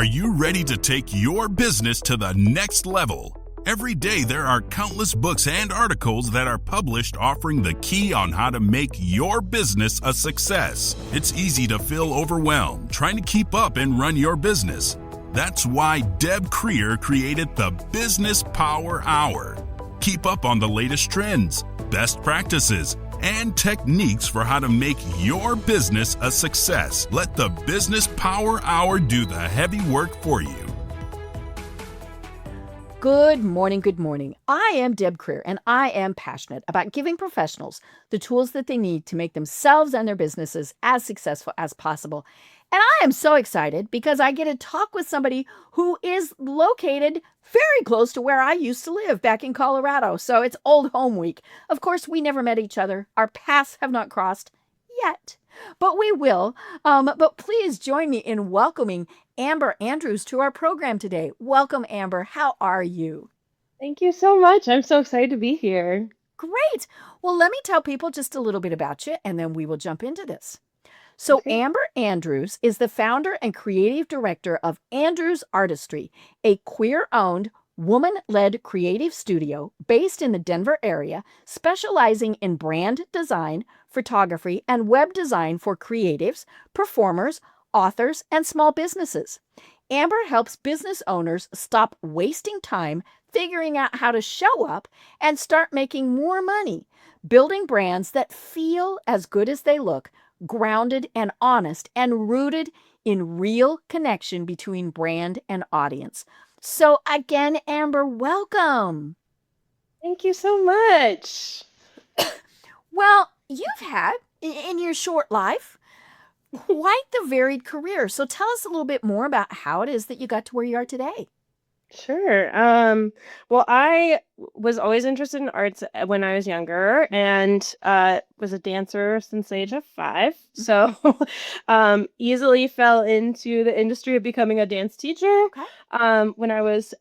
Are you ready to take your business to the next level? Every day there are countless books and articles that are published offering the key on how to make your business a success. It's easy to feel overwhelmed trying to keep up and run your business. That's why Deb Creer created the Business Power Hour. Keep up on the latest trends, best practices, and techniques for how to make your business a success. Let the Business Power Hour do the heavy work for you. Good morning, good morning. I am Deb Creer, and I am passionate about giving professionals the tools that they need to make themselves and their businesses as successful as possible. And I am so excited because I get to talk with somebody who is located very close to where I used to live back in Colorado. So it's Old Home Week. Of course, we never met each other. Our paths have not crossed yet, but we will. But please join me in welcoming Amber Andrews to our program today. Welcome, Amber. How are you? Thank you so much. I'm so excited to be here. Great. Well, let me tell people just a little bit about you, and then we will jump into this. So Okay. Amber Andrews is the founder and creative director of Andrews Artistry, a queer-owned, woman-led creative studio based in the Denver area, specializing in brand design, photography, and web design for creatives, performers, authors, and small businesses. Amber helps business owners stop wasting time figuring out how to show up and start making more money, building brands that feel as good as they look, grounded and honest, and rooted in real connection between brand and audience. So again, Amber, welcome. Thank you so much. Well, you've had, in your short life, quite the varied career. So tell us a little bit more about how it is that you got to where you are today. Sure. Well, I was always interested in arts when I was younger and was a dancer since the age of 5. So easily fell into the industry of becoming a dance teacher Okay. when I was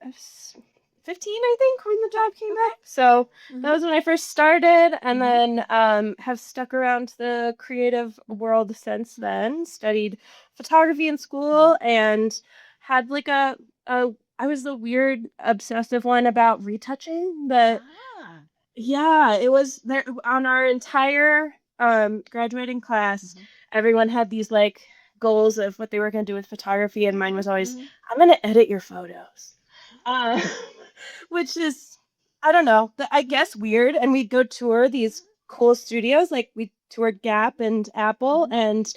15, I think, when the job came up. So that was when I first started, and then have stuck around the creative world since then. Studied photography in school and had like I was the weird obsessive one about retouching, but yeah, it was there on our entire graduating class. Everyone had these like goals of what they were going to do with photography, and mine was always, I'm going to edit your photos. Uh, which is, I don't know, I guess weird. And we'd go tour these cool studios, like we toured Gap and Apple, and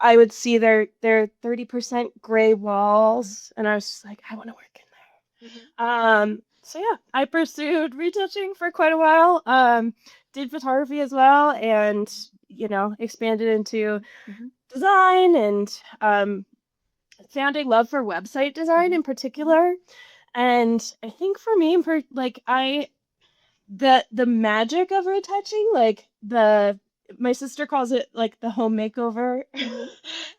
I would see their 30% gray walls, and I was just like, I want to work in there. So yeah, I pursued retouching for quite a while. Did photography as well, and expanded into design and found a love for website design in particular. And I think for me, for like the magic of retouching, like my sister calls it like the home makeover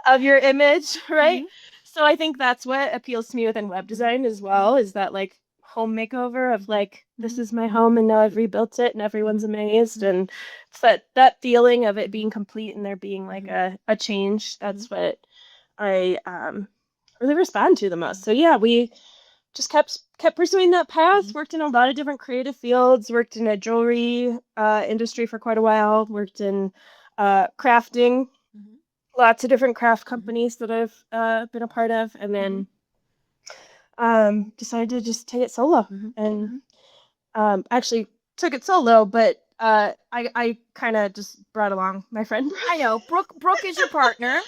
of your image, right? So I think that's what appeals to me within web design as well, is that like home makeover of like, this is my home and now I've rebuilt it and everyone's amazed. And it's that feeling of it being complete and there being like a change. That's what I really respond to the most. So yeah, we just kept pursuing that path, worked in a lot of different creative fields, worked in a jewelry industry for quite a while, worked in crafting, lots of different craft companies that I've been a part of, and then decided to just take it solo. And actually took it solo, but I kind of just brought along my friend. I know. Brooke is your partner.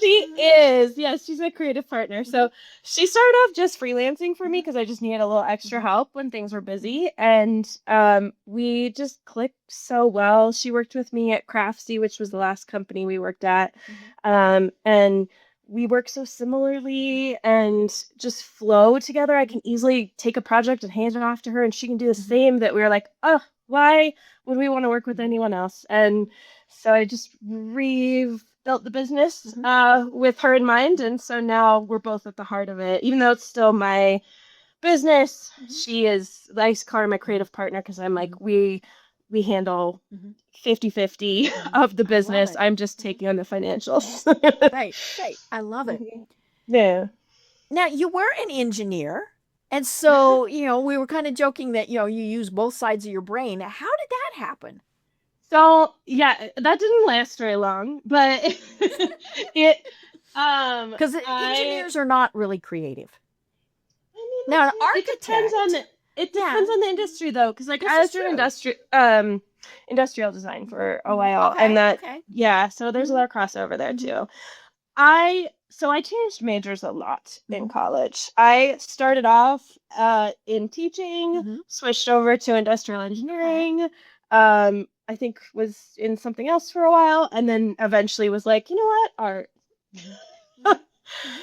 She is. Yes, she's my creative partner. So she started off just freelancing for me because I just needed a little extra help when things were busy. And we just clicked so well. She worked with me at Craftsy, which was the last company we worked at. And we work so similarly and just flow together. I can easily take a project and hand it off to her, and she can do the same. That we were like, oh, why would we want to work with anyone else? And so I just rebuilt the business with her in mind. And so now we're both at the heart of it. Even though it's still my business, she is, I call her my creative partner because I'm like, we handle 50-50 of the business. I'm just taking on the financials. Right. I love it. Yeah. Now, you were an engineer. And so, we were kind of joking that, you use both sides of your brain. How did that happen? So yeah, that didn't last very long, but it Because I engineers are not really creative. I mean, Now, an it depends on architect, it yeah, depends on the industry though, because like this I is was doing true. industrial design for a while, and that Okay. yeah, so there's a lot of crossover there too. I changed majors a lot in college. I started off in teaching, switched over to industrial engineering. I think was in something else for a while, and then eventually was like, you know what, art.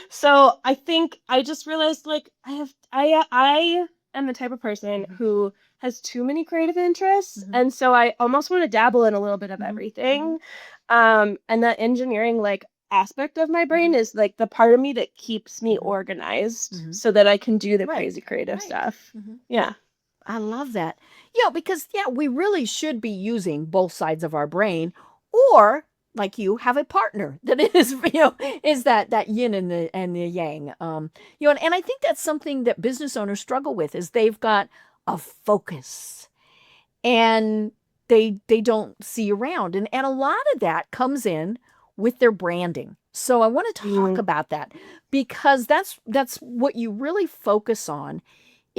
So I think I just realized like I am the type of person who has too many creative interests, and so I almost want to dabble in a little bit of everything. And that engineering like aspect of my brain is like the part of me that keeps me organized so that I can do the crazy creative stuff. Yeah. I love that. Because we really should be using both sides of our brain, or like you have a partner that is, is that yin and the yang. And I think that's something that business owners struggle with is they've got a focus and they don't see around. And a lot of that comes in with their branding. So I want to talk about that because that's what you really focus on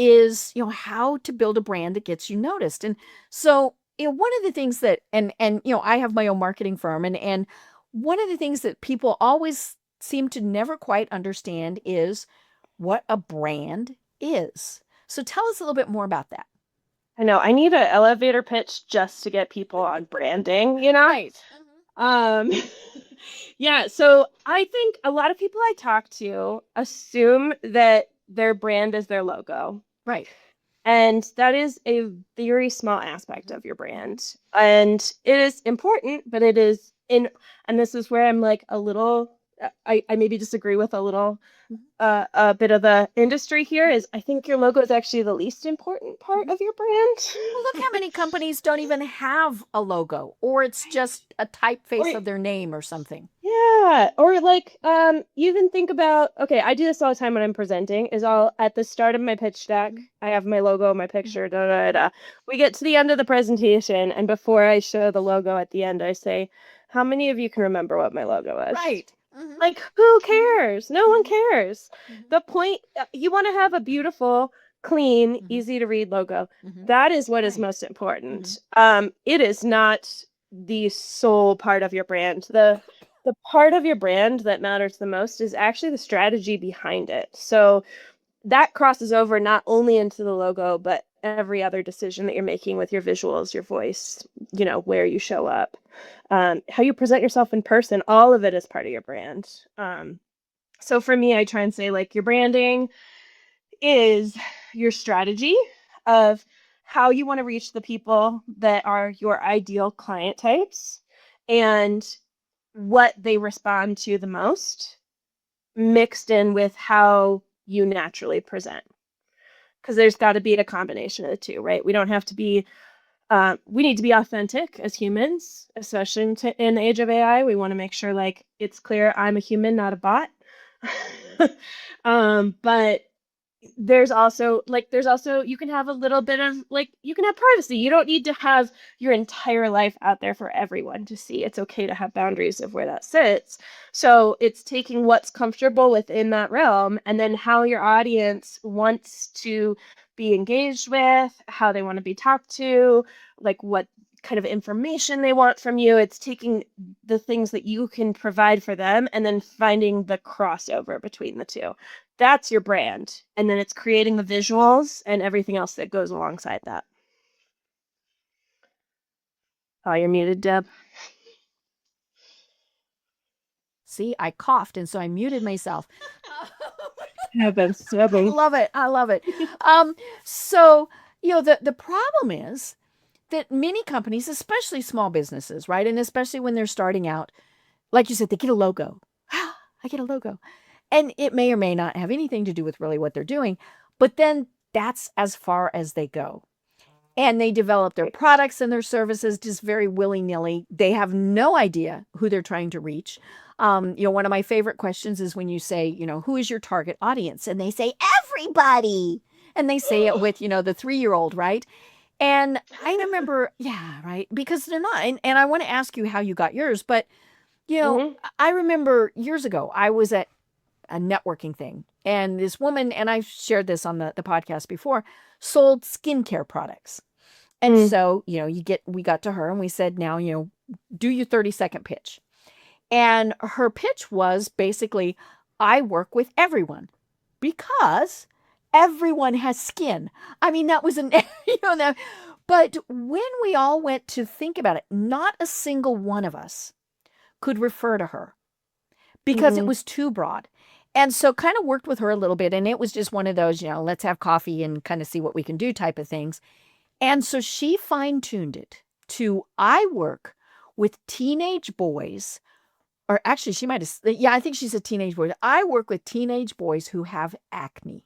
is, how to build a brand that gets you noticed. And so, one of the things that and I have my own marketing firm, and one of the things that people always seem to never quite understand is what a brand is. So tell us a little bit more about that. I know. I need an elevator pitch just to get people on branding, you know? Right. Um, yeah, so I think a lot of people I talk to assume that their brand is their logo. Right. And that is a very small aspect of your brand. And it is important, but it is and this is where I'm like a little, I maybe disagree with a bit of the industry here is I think your logo is actually the least important part of your brand. Well, look how many companies don't even have a logo, or it's just a typeface of their name or something. Yeah, or like you can think about okay, I do this all the time when I'm presenting is all at the start of my pitch deck, I have my logo, my picture, da da da. We get to the end of the presentation and before I show the logo at the end, I say, "How many of you can remember what my logo is?" Right. Like who cares? No one cares. The point you want to have a beautiful, clean, easy to read logo. That is what is most important. It is not the sole part of your brand. The part of your brand that matters the most is actually the strategy behind it. So that crosses over not only into the logo, but every other decision that you're making with your visuals, your voice, where you show up, how you present yourself in person, all of it is part of your brand. So for me, I try and say like your branding is your strategy of how you want to reach the people that are your ideal client types and what they respond to the most, mixed in with how you naturally present. Because there's got to be a combination of the two, right? We don't have to be, we need to be authentic as humans, especially in the age of AI. We want to make sure like it's clear I'm a human, not a bot. But there's also you can have a little bit of like you can have privacy. You don't need to have your entire life out there for everyone to see. It's okay to have boundaries of where that sits. So it's taking what's comfortable within that realm and then how your audience wants to be engaged with, how they want to be talked to, like what kind of information they want from you. It's taking the things that you can provide for them and then finding the crossover between the two. That's your brand. And then it's creating the visuals and everything else that goes alongside that. Oh, you're muted, Deb. See, I coughed, and so I muted myself. Happens. I love it. I love it. So, the problem is that many companies, especially small businesses, right? And especially when they're starting out, like you said, they get a logo. I get a logo. And it may or may not have anything to do with really what they're doing, but then that's as far as they go. And they develop their products and their services just very willy-nilly. They have no idea who they're trying to reach. One of my favorite questions is when you say, who is your target audience? And they say, everybody. And they say it with, the 3-year-old, right? And I remember, yeah, right, because they're not. And I want to ask you how you got yours, but, I remember years ago, I was at a networking thing, and this woman, and I've shared this on the podcast before, sold skincare products. And so, we got to her and we said, now, do your 30-second pitch. And her pitch was basically, I work with everyone because everyone has skin. I mean, that was but when we all went to think about it, not a single one of us could refer to her because it was too broad. And so kind of worked with her a little bit. And it was just one of those, let's have coffee and kind of see what we can do type of things. And so she fine-tuned it to, I work with teenage boys, or actually she might have, I think she said teenage boys. I work with teenage boys who have acne.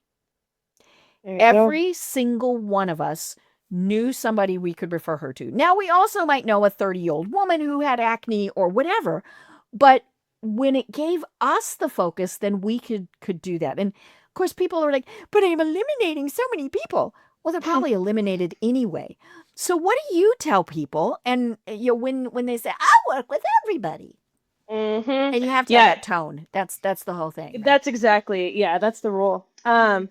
Every single one of us knew somebody we could refer her to. Now, we also might know a 30-year-old woman who had acne or whatever, but when it gave us the focus, then we could do that. And of course, people are like, but I'm eliminating so many people. Well, they're probably eliminated anyway. So what do you tell people? And when they say, I work with everybody. And you have to have that tone. That's the whole thing. Right? That's exactly, that's the rule. So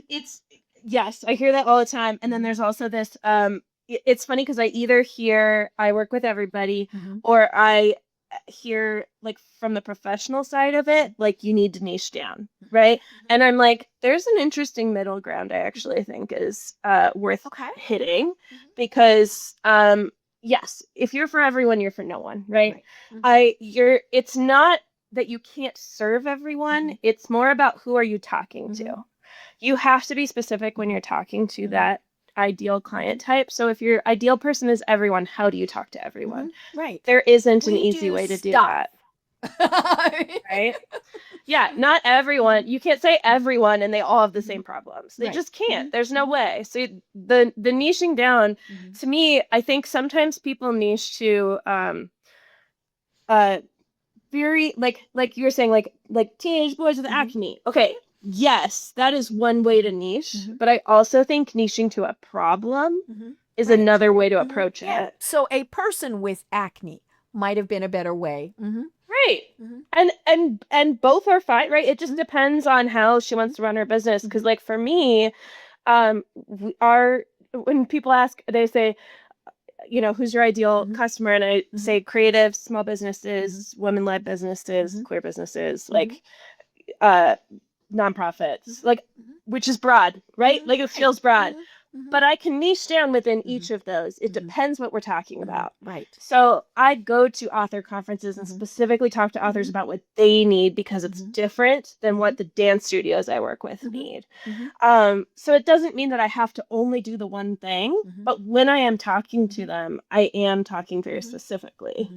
it's, yes, I hear that all the time. And then there's also this, it's funny because I either hear I work with everybody or I hear like from the professional side of it, like you need to niche down, right? And I'm like, there's an interesting middle ground I actually think is worth hitting because yes, if you're for everyone, you're for no one, right? It's not that you can't serve everyone, it's more about who are you talking to. You have to be specific when you're talking to that ideal client type. So if your ideal person is everyone, how do you talk to everyone? Right. There isn't an easy way to do that. Right? Yeah, not everyone. You can't say everyone and they all have the same problems. They just can't. There's no way. So the niching down, to me, I think sometimes people niche to very like you were saying, like teenage boys with acne. Okay. Yes, that is one way to niche, but I also think niching to a problem is another way to approach it. So a person with acne might have been a better way. Right. And both are fine, right? It just depends on how she wants to run her business. Because like for me, when people ask, they say, who's your ideal customer? And I say creative, small businesses, women-led businesses, queer businesses, like nonprofits, like, which is broad, right? Like it feels broad, but I can niche down within each of those. It depends what we're talking about. Right. So I go to author conferences and specifically talk to authors about what they need because it's different than what the dance studios I work with need. So it doesn't mean that I have to only do the one thing, but when I am talking to them, I am talking very specifically.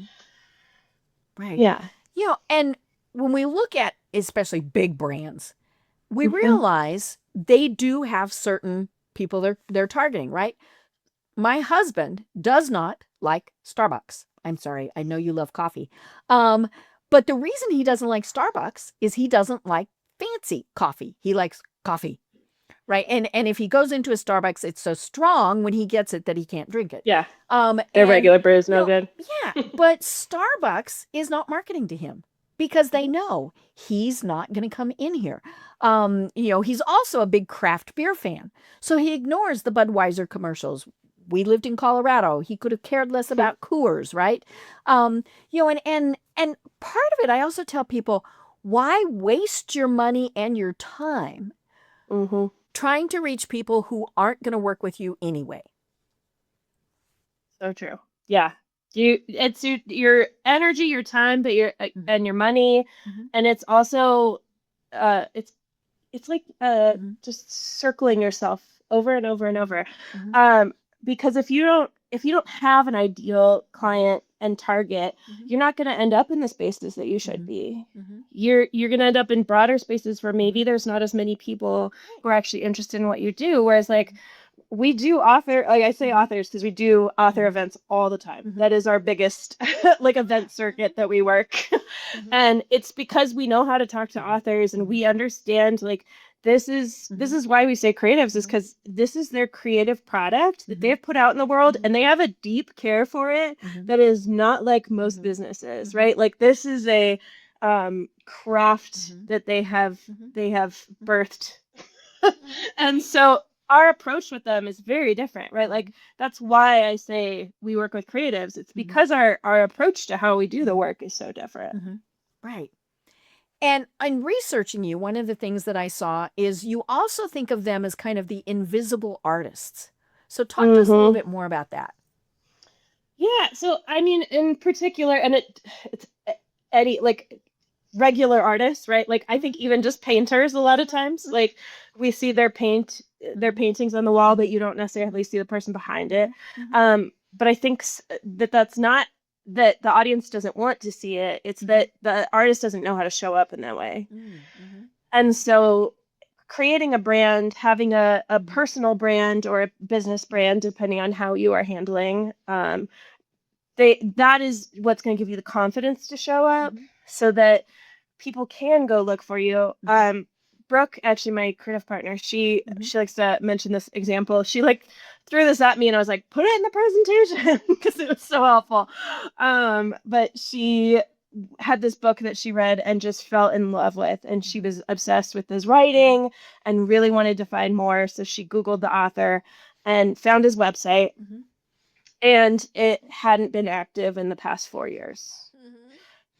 Right. Yeah. And when we look at especially big brands, we realize they do have certain people they're targeting, right? My husband does not like Starbucks. I'm sorry, I know you love coffee. But the reason he doesn't like Starbucks is he doesn't like fancy coffee. He likes coffee, right? And if he goes into a Starbucks, it's so strong when he gets it that he can't drink it. Yeah. Their regular brew is no good. Yeah, but Starbucks is not marketing to him because they know he's not going to come in here. He's also a big craft beer fan, so he ignores the Budweiser commercials. We lived in Colorado. He could have cared less about Coors, right? And part of it, I also tell people, why waste your money and your time trying to reach people who aren't going to work with you anyway? So true. Yeah. It's your energy, your time, but and your money, and it's also it's like just circling yourself over and over and over. Because if you don't if you don't have an ideal client and target, you're not going to end up in the spaces that you should be. You're going to end up in broader spaces where maybe there's not as many people who are actually interested in what you do. Whereas like we do author, like I say authors because we do author events all the time. That is our biggest like event circuit that we work. And it's because we know how to talk to authors and we understand like this is why we say creatives is because this is their creative product that they've put out in the world and they have a deep care for it that is not like most businesses, right? Like this is a craft that they have birthed. And so our approach with them is very different, right? Like that's why I say we work with creatives. It's because our approach to how we do the work is so different. Right. And in researching you, one of the things that I saw is you also think of them as kind of the invisible artists. So talk to us a little bit more about that. Yeah. So, I mean, in particular, and it's any like regular artists, right? Like I think even just painters, a lot of times, like we see their paintings on the wall, but you don't necessarily see the person behind it. But I think that's not that the audience doesn't want to see it. It's that the artist doesn't know how to show up in that way. And so creating a brand, having a personal brand or a business brand, depending on how you are handling, that is what's going to give you the confidence to show up so that people can go look for you. Brooke, actually my creative partner, she likes to mention this example. She like threw this at me and I was like, put it in the presentation because it was so helpful. But she had this book that she read and just fell in love with, and she was obsessed with his writing and really wanted to find more. So she Googled the author and found his website, and it hadn't been active in the past 4 years.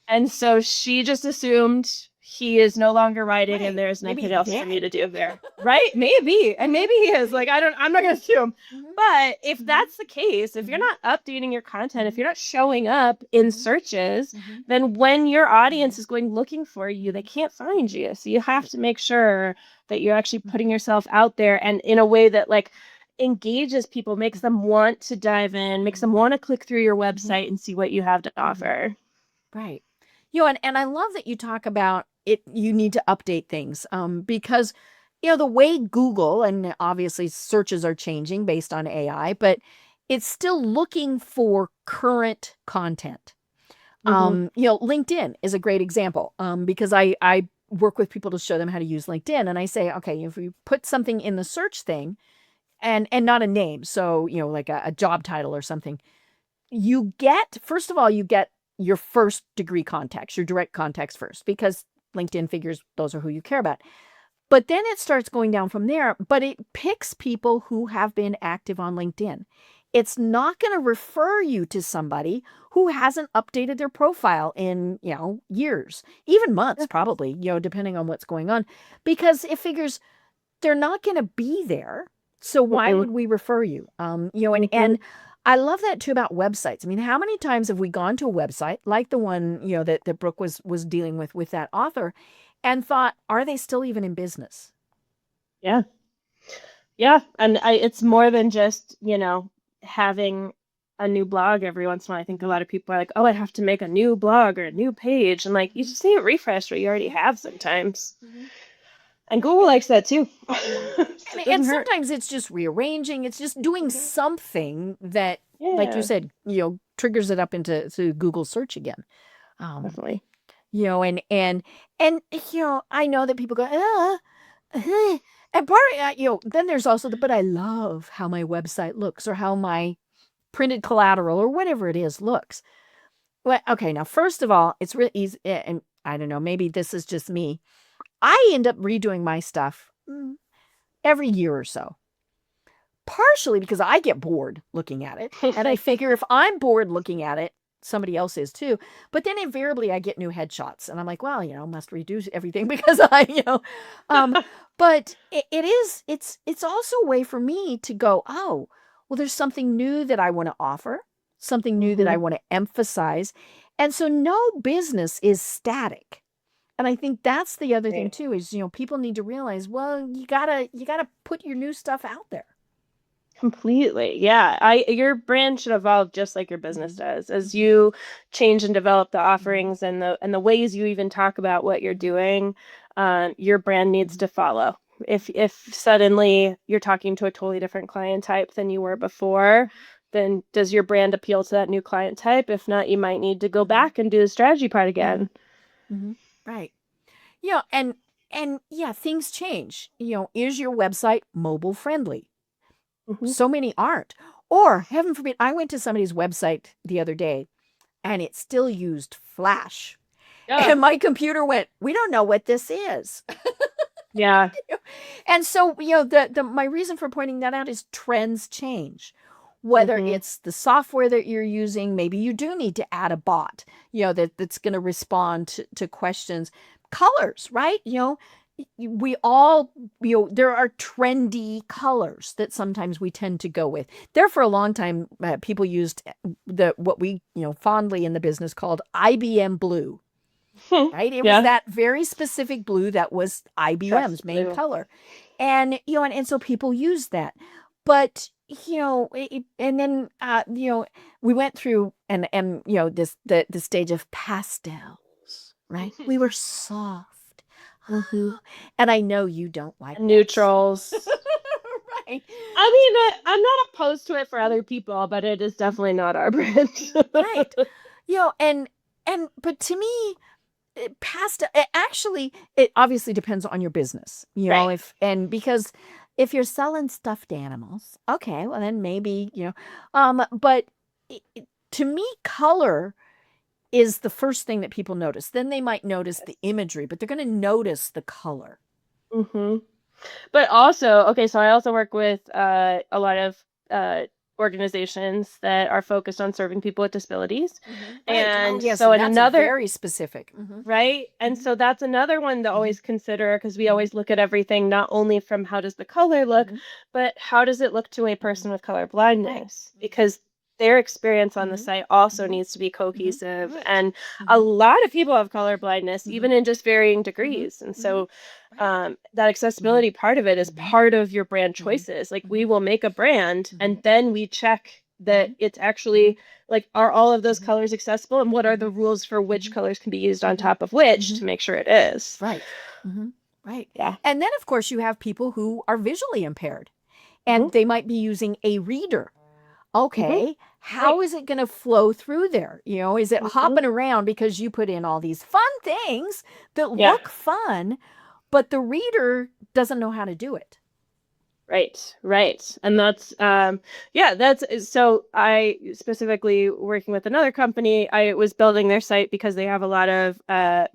And so she just assumed he is no longer writing and there's nothing else for me to do there. Right? Maybe. And maybe he is. Like, I'm not going to assume. But if that's the case, if you're not updating your content, if you're not showing up in searches, then when your audience is going looking for you, they can't find you. So you have to make sure that you're actually putting yourself out there and in a way that like engages people, makes them want to dive in, makes them want to click through your website and see what you have to offer. Right. And I love that you talk about it. You need to update things because, the way Google and obviously searches are changing based on AI, but it's still looking for current content. LinkedIn is a great example because I work with people to show them how to use LinkedIn. And I say, okay, if you put something in the search thing and not a name, so, like a job title or something, first of all, you get your first degree contacts, your direct contacts first, because LinkedIn figures those are who you care about. But then it starts going down from there, but it picks people who have been active on LinkedIn. It's not going to refer you to somebody who hasn't updated their profile in, years, even months, probably, depending on what's going on, because it figures they're not going to be there. So why would we refer you? And I love that too about websites. I mean, how many times have we gone to a website like the one, that Brooke was dealing with that author and thought, are they still even in business? Yeah. Yeah. And it's more than just, having a new blog every once in a while. I think a lot of people are like, oh, I have to make a new blog or a new page. And like, you just need to refresh what you already have sometimes. And Google likes that too. And sometimes it's just rearranging. It's just doing something that, like you said, triggers it up into Google search again. Definitely. And I know that people go, and part of then there's also but I love how my website looks or how my printed collateral or whatever it is looks. Well, okay, now first of all, it's really easy, and I don't know, maybe this is just me. I end up redoing my stuff every year or so. Partially because I get bored looking at it. And I figure if I'm bored looking at it, somebody else is too. But then invariably I get new headshots. And I'm like, well, must redo everything because but it's also a way for me to go, oh, well, there's something new that I want to offer, something new that I want to emphasize. And so no business is static. And I think that's the other thing too, is, people need to realize, well, you gotta put your new stuff out there. Completely. Yeah. Your brand should evolve just like your business does. As you change and develop the offerings and the ways you even talk about what you're doing, your brand needs to follow. If suddenly you're talking to a totally different client type than you were before, then does your brand appeal to that new client type? If not, you might need to go back and do the strategy part again. Right. And yeah, things change. Is your website mobile friendly? So many aren't. Or, heaven forbid, I went to somebody's website the other day and it still used Flash. Yeah. And my computer went, we don't know what this is. Yeah. And so, my reason for pointing that out is trends change. Whether it's the software that you're using, maybe you do need to add a bot, that's going to respond to questions. Colors, right? We all, there are trendy colors that sometimes we tend to go with. There for a long time, people used what we, fondly in the business called IBM blue. Right? It was that very specific blue that was IBM's main color. And, and so people use that. But, and then, we went through and the stage of pastels, right? We were soft. And I know you don't like neutrals. Right. I mean, I'm not opposed to it for other people, but it is definitely not our brand. Right. But to me, pastel, it obviously depends on your business, Right. Because if you're selling stuffed animals, okay, well then maybe, but to me, color is the first thing that people notice. Then they might notice the imagery, but they're going to notice the color. But also, okay, so I also work with a lot of organizations that are focused on serving people with disabilities. Right. And yes, so that's another very specific. right? And so that's another one to always consider, because we always look at everything not only from how does the color look, but how does it look to a person with color blindness? Because their experience on the site also needs to be cohesive. And a lot of people have color blindness, even in just varying degrees. And so that accessibility part of it is part of your brand choices. Like, we will make a brand and then we check that it's actually, like, are all of those colors accessible, and what are the rules for which colors can be used on top of which to make sure it is. Right. Right. Yeah. And then, of course, you have people who are visually impaired and they might be using a reader. Okay, how is it going to flow through there? Is it hopping around because you put in all these fun things that look fun, but the reader doesn't know how to do it? Right. And that's, so I specifically working with another company, I was building their site because they have a lot of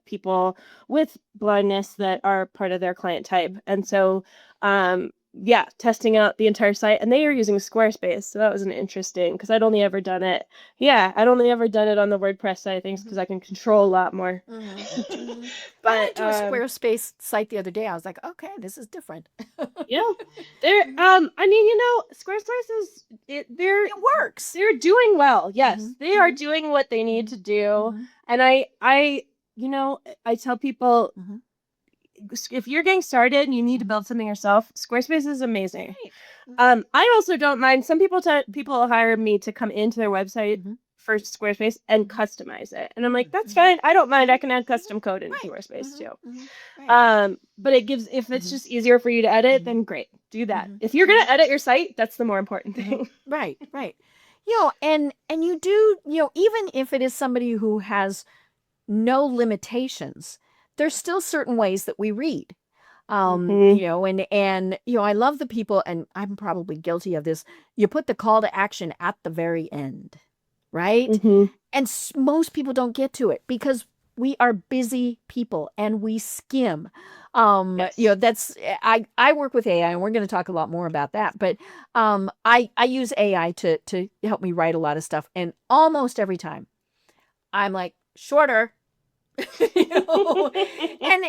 people with blindness that are part of their client type. And so, testing out the entire site, and they are using Squarespace. So that was an interesting, because I'd only ever done it. Yeah, I'd only ever done it on the WordPress side of things because I can control a lot more. But I went to a Squarespace site the other day. I was like, okay, this is different. Yeah, I mean, Squarespace is it works. They're doing well. Yes, they are doing what they need to do. And I tell people, if you're getting started and you need to build something yourself, Squarespace is amazing. Right. I also don't mind. Some people hire me to come into their website for Squarespace and customize it, and I'm like, that's fine. I don't mind. I can add custom code in Squarespace too. But if it's just easier for you to edit, then great, do that. If you're gonna edit your site, that's the more important thing. Right. And you do, even if it is somebody who has no limitations, there's still certain ways that we read. And I love the people, and I'm probably guilty of this. You put the call to action at the very end, right? And most people don't get to it because we are busy people and we skim. That's, I work with AI, and we're going to talk a lot more about that. But I use AI to help me write a lot of stuff, and almost every time I'm like, shorter. and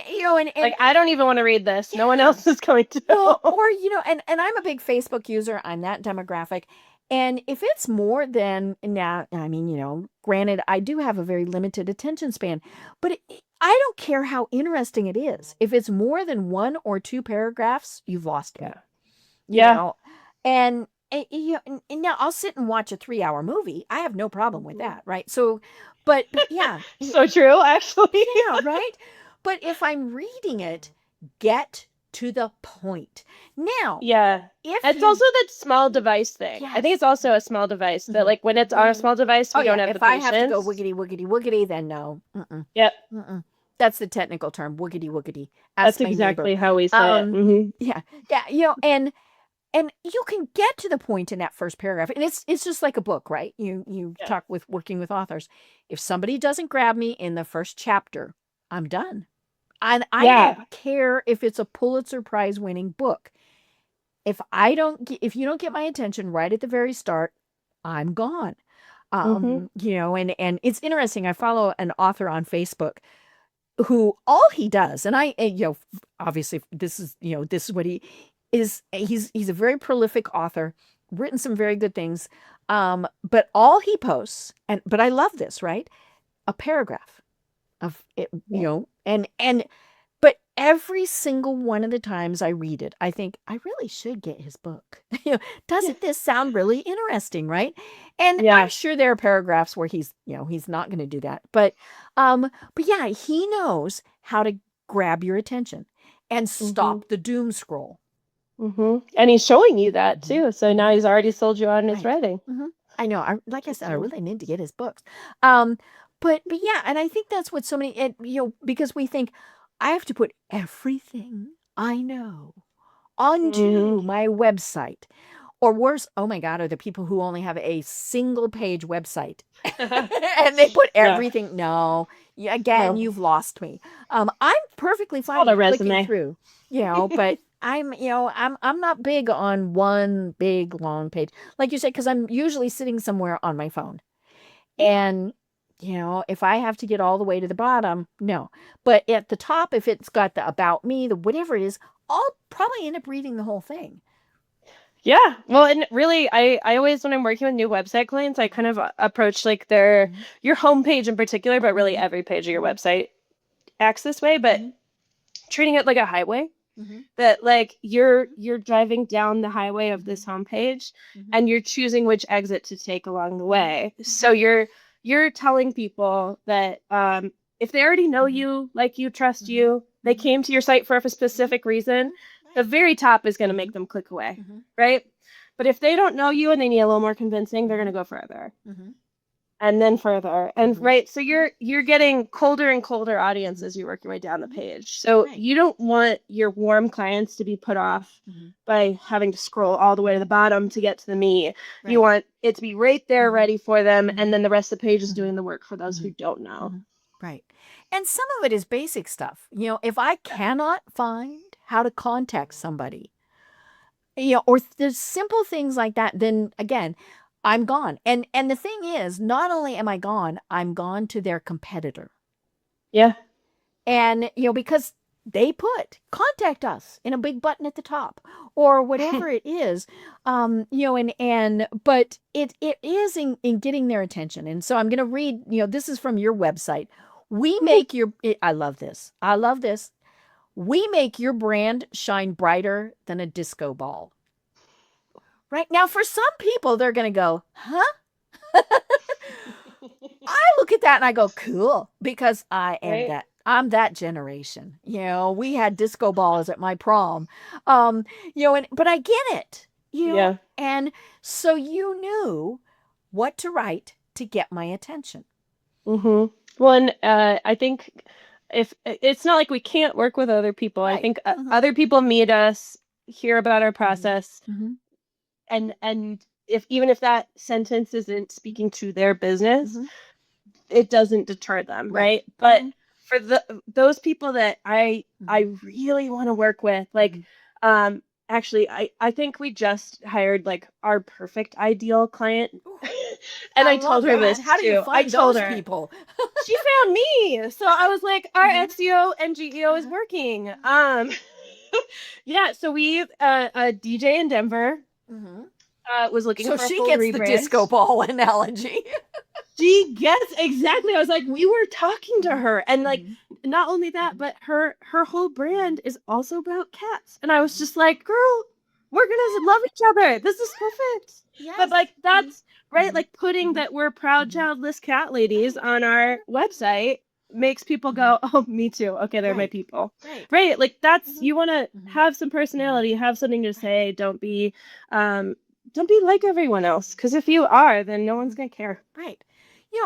like, I don't even want to read this. No one else is going to. Or and I'm a big Facebook user. I'm that demographic. And if it's more than, now, I mean, granted, I do have a very limited attention span, but I don't care how interesting it is. If it's more than 1 or 2 paragraphs, you've lost me. Yeah. And and now I'll sit and watch a 3-hour movie. I have no problem with that, right? So, but yeah, So true, actually. yeah, right. But if I'm reading it, get to the point. Now, Yeah. if It's you, also that small device thing. I think yes, it's also a small device that, like, when it's on a small device, oh we don't yeah, have the if I have to go patience. wiggity wiggity wiggity, then no, Yep. that's the technical term, wiggity wiggity. That's Ask my neighbor. exactly how we say it. Um, yeah, yeah, and you can get to the point in that first paragraph, and it's just like a book, right? You Yeah. talk with working with authors. If somebody doesn't grab me in the first chapter, I'm done. And I Yeah. don't care if it's a Pulitzer Prize winning book. If you don't get my attention right at the very start, I'm gone. And it's interesting. I follow an author on Facebook who all he does, obviously this is what he is. He's a very prolific author, written some very good things. But all he posts, but I love this, right? A paragraph of it, and but every single one of the times I read it, I think I really should get his book. Doesn't this sound really interesting, right? And Yeah. I'm sure there are paragraphs where he's not going to do that. But yeah, he knows how to grab your attention and stop the doom scroll. And he's showing you that too. So now he's already sold you on his Right. writing. I know. Like I said, I really need to get his books. But yeah, and I think that's what so many, because we think I have to put everything I know onto my website. Or worse, oh my God, are the people who only have a single page website and they put Yeah. everything. No, again, No. you've lost me. I'm perfectly fine Called a clicking resume. through, but I'm not big on one big long page, like you said, because I'm usually sitting somewhere on my phone, and if I have to get all the way to the bottom, no. But at the top, if it's got the about me, the whatever it is, I'll probably end up reading the whole thing. Yeah. Well, and really, I always, when I'm working with new website clients, I kind of approach like your homepage in particular, but really every page of your website acts this way, but treating it like a highway. That, like, you're driving down the highway of this homepage and you're choosing which exit to take along the way. So you're telling people that if they already know you, like you, trust you, they came to your site for a specific reason, the very top is going to make them click away, right? But if they don't know you and they need a little more convincing, they're going to go further. And then further, and right, so you're getting colder and colder audience as you're working right down the page. So you don't want your warm clients to be put off by having to scroll all the way to the bottom to get to the meat. You want it to be right there ready for them, and then the rest of the page is doing the work for those who don't know. Right. And some of it is basic stuff. If I cannot find how to contact somebody, or the simple things like that, then again, I'm gone. And the thing is, not only am I gone, I'm gone to their competitor. Yeah. And, because they put contact us in a big button at the top or whatever it is, but it is in getting their attention. And so I'm going to read, this is from your website. We make I love this. I love this. We make your brand shine brighter than a disco ball. Right now, for some people, they're going to go, huh? I look at that and I go, cool, because I am that. I'm that generation. We had disco balls at my prom. But I get it. Yeah. And so you knew what to write to get my attention. Well, and I think if it's not like we can't work with other people, I think other people meet us, hear about our process, and even if that sentence isn't speaking to their business, it doesn't deter them, right? But for those people that I really want to work with, like, actually, I think we just hired like our perfect ideal client, and I told her this How do you too. find I told those her people? she found me, so I was like, our SEO and GEO is working. Yeah, so we a DJ in Denver was looking for a full So she gets rebrand. the disco ball analogy. She gets exactly. I was like, we were talking to her, and like, not only that, but her whole brand is also about cats. And I was just like, girl, we're gonna love each other. This is perfect. But like that's right, like putting that we're proud childless cat ladies on our website makes people go, oh, me too. Okay, they're my people. Right. Like that's you wanna have some personality, have something to say. Don't be like everyone else. Because if you are, then no one's gonna care. Right.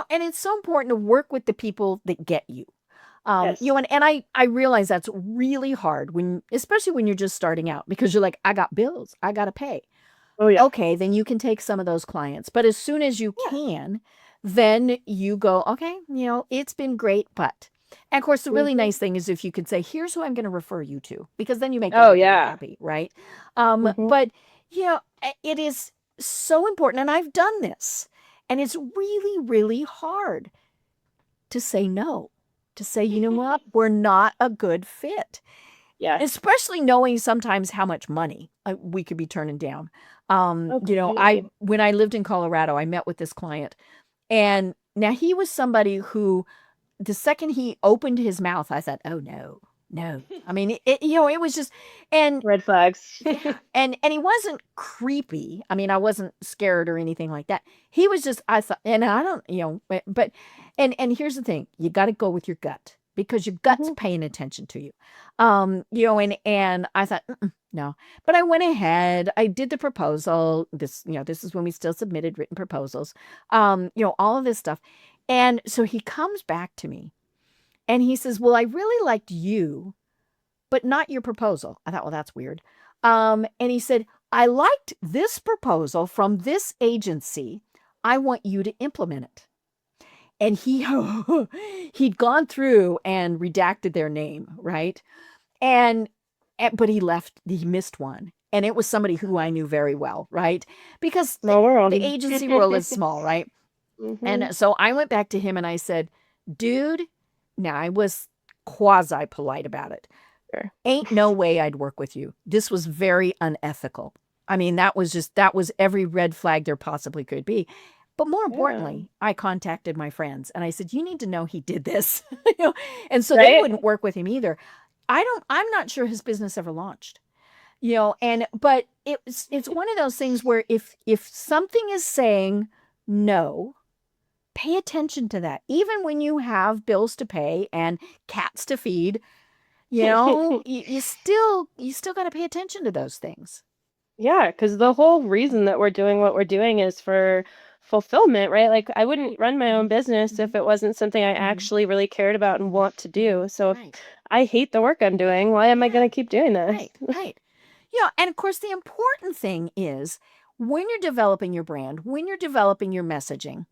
And it's so important to work with the people that get you. Yes. And I realize that's really hard especially when you're just starting out because you're like, I got bills, I got to pay. Oh yeah. Okay, then you can take some of those clients. But as soon as you can, then you go, okay, it's been great, but. And of course, the really nice thing is if you could say, here's who I'm going to refer you to, because then you make everybody happy, right? But, it is so important. And I've done this. And it's really, really hard to say no, to say, you know what, we're not a good fit. Yeah. Especially knowing sometimes how much money we could be turning down. Completely. When I lived in Colorado, I met with this client, and now he was somebody who, the second he opened his mouth, I said, "Oh no, no." I mean, it was just, and Red flags. yeah, and he wasn't creepy. I mean, I wasn't scared or anything like that. He was just, I thought, and I don't, but and here's the thing, you got to go with your gut because your gut's paying attention to you. And I thought, no, but I went ahead, I did the proposal. This is when we still submitted written proposals. All of this stuff. And so he comes back to me and he says, well, I really liked you, but not your proposal. I thought, well, that's weird. And he said, I liked this proposal from this agency. I want you to implement it. And he'd gone through and redacted their name, right? But he missed one. And it was somebody who I knew very well, right? Because the agency world is small, right? And so I went back to him and I said, dude, now I was quasi polite about it. Sure. Ain't no way I'd work with you. This was very unethical. I mean, that was every red flag there possibly could be. But more importantly, I contacted my friends and I said, you need to know he did this. And so they wouldn't work with him either. I'm not sure his business ever launched. But it's one of those things where if something is saying no, pay attention to that. Even when you have bills to pay and cats to feed, you still got to pay attention to those things. Yeah, because the whole reason that we're doing what we're doing is for fulfillment, right? Like I wouldn't run my own business if it wasn't something I actually really cared about and want to do. So if I hate the work I'm doing, why am I going to keep doing this? Right. And of course, the important thing is when you're developing your brand, when you're developing your messaging,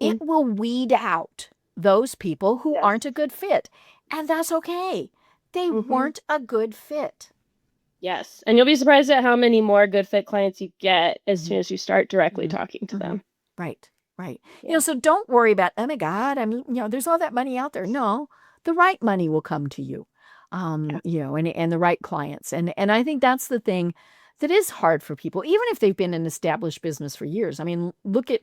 it will weed out those people who aren't a good fit. And that's okay. They weren't a good fit. Yes. And you'll be surprised at how many more good fit clients you get as soon as you start directly talking to them. Right. Yeah. So don't worry about, oh my God, there's all that money out there. No, the right money will come to you, and the right clients. And I think that's the thing that is hard for people, even if they've been an established business for years. I mean, look at,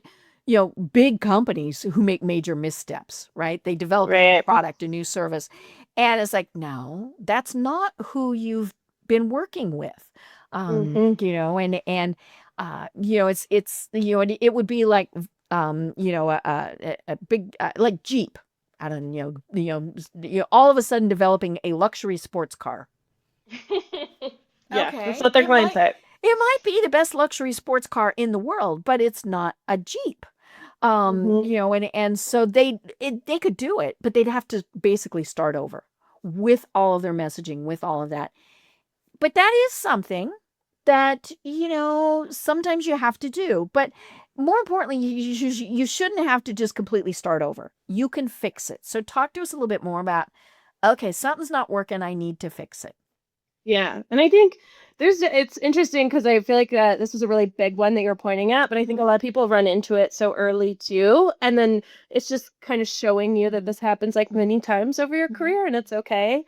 big companies who make major missteps, right? They develop a new product, a new service. And it's like, no, that's not who you've been working with. It would be like, a big, like Jeep. I don't know, all of a sudden developing a luxury sports car. That's what their mindset. It might be the best luxury sports car in the world, but it's not a Jeep. And so they could do it, but they'd have to basically start over with all of their messaging, with all of that. But that is something that, sometimes you have to do. But more importantly, you shouldn't have to just completely start over. You can fix it. So talk to us a little bit more about, okay, something's not working. I need to fix it. Yeah. And I think it's interesting because I feel like this was a really big one that you're pointing at, but I think a lot of people run into it so early too. And then it's just kind of showing you that this happens like many times over your career and it's okay.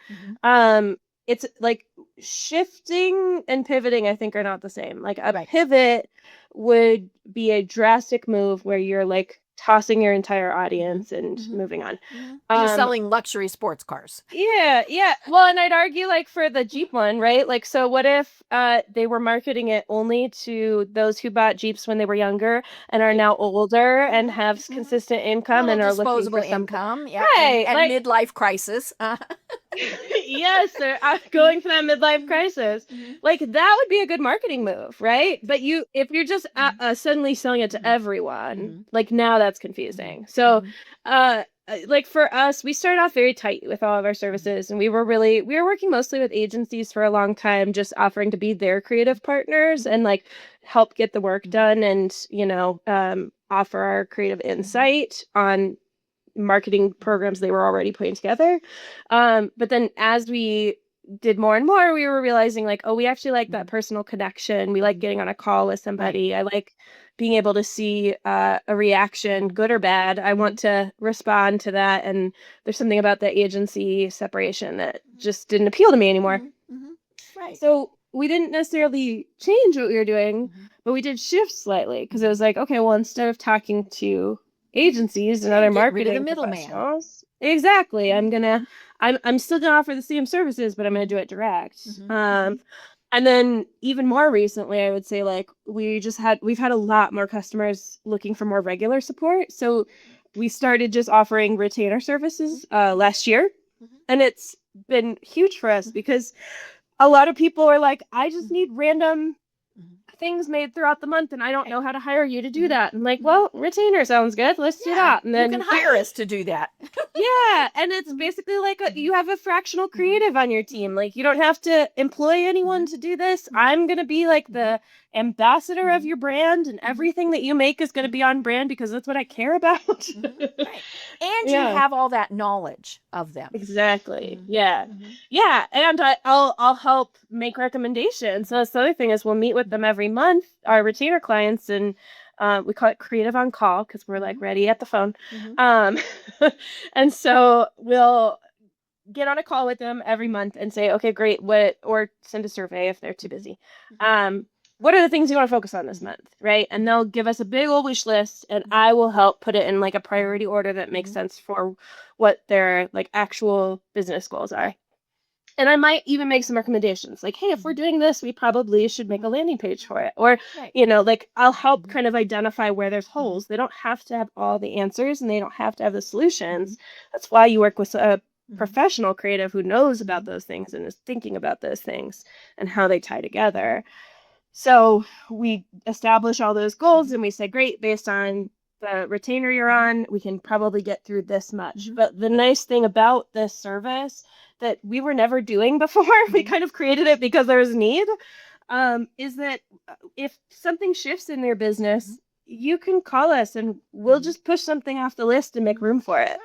It's like shifting and pivoting, I think, are not the same. Like a pivot would be a drastic move where you're like tossing your entire audience and moving on. You're selling luxury sports cars. Yeah. Well, and I'd argue like for the Jeep one, right? Like, so what if they were marketing it only to those who bought Jeeps when they were younger and are now older and have consistent income and are looking for income, yeah, right, and like, midlife crisis. yes, they're going for that midlife crisis. Like that would be a good marketing move, right? But if you're just suddenly selling it to everyone, like now that's confusing. So, like for us, we started off very tight with all of our services, and we were working mostly with agencies for a long time, just offering to be their creative partners and like help get the work done, and offer our creative insight on marketing programs they were already putting together. But then as we did more and more, we were realizing like, oh, we actually like that personal connection. We like getting on a call with somebody. I like being able to see a reaction, good or bad. I want to respond to that. And there's something about the agency separation that just didn't appeal to me anymore. Right. So we didn't necessarily change what we were doing, but we did shift slightly because it was like, okay, well, instead of talking to agencies and other marketing professionals, exactly, I'm still gonna offer the same services, but I'm gonna do it direct. And then even more recently, I would say like we've had a lot more customers looking for more regular support. So we started just offering retainer services last year, and it's been huge for us because a lot of people are like, I just need random things made throughout the month and I don't know how to hire you to do that. And like, well, retainer sounds good. Let's do that. And then you can hire us to do that. Yeah. And it's basically like you have a fractional creative on your team. Like you don't have to employ anyone to do this. I'm going to be like the ambassador of your brand, and everything that you make is going to be on brand because that's what I care about. Right. And you have all that knowledge of them. Exactly. Yeah. And I'll help make recommendations. So that's the other thing is we'll meet with them every month, our retainer clients, and we call it creative on call because we're like ready at the phone. And so we'll get on a call with them every month and say, okay, great, or send a survey if they're too busy. What are the things you want to focus on this month, right? And they'll give us a big old wish list, and I will help put it in like a priority order that makes sense for what their like actual business goals are. And I might even make some recommendations like, hey, if we're doing this, we probably should make a landing page for it. Or, like I'll help kind of identify where there's holes. They don't have to have all the answers and they don't have to have the solutions. That's why you work with a professional creative who knows about those things and is thinking about those things and how they tie together. So we establish all those goals and we say, great, based on the retainer you're on, we can probably get through this much. But the nice thing about this service that we were never doing before, we kind of created it because there was a need, is that if something shifts in your business, you can call us and we'll just push something off the list and make room for it.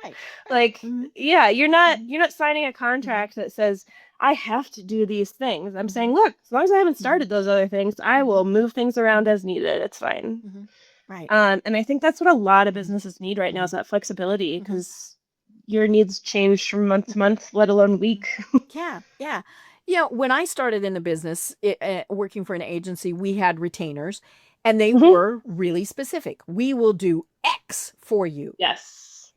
Like, you're not signing a contract that says, I have to do these things. I'm saying, look, as long as I haven't started those other things, I will move things around as needed. It's fine. Right. And I think that's what a lot of businesses need right now is that flexibility because your needs change from month to month, let alone week. Yeah. When I started in the business, working for an agency, we had retainers and they were really specific. We will do X for you. Yes.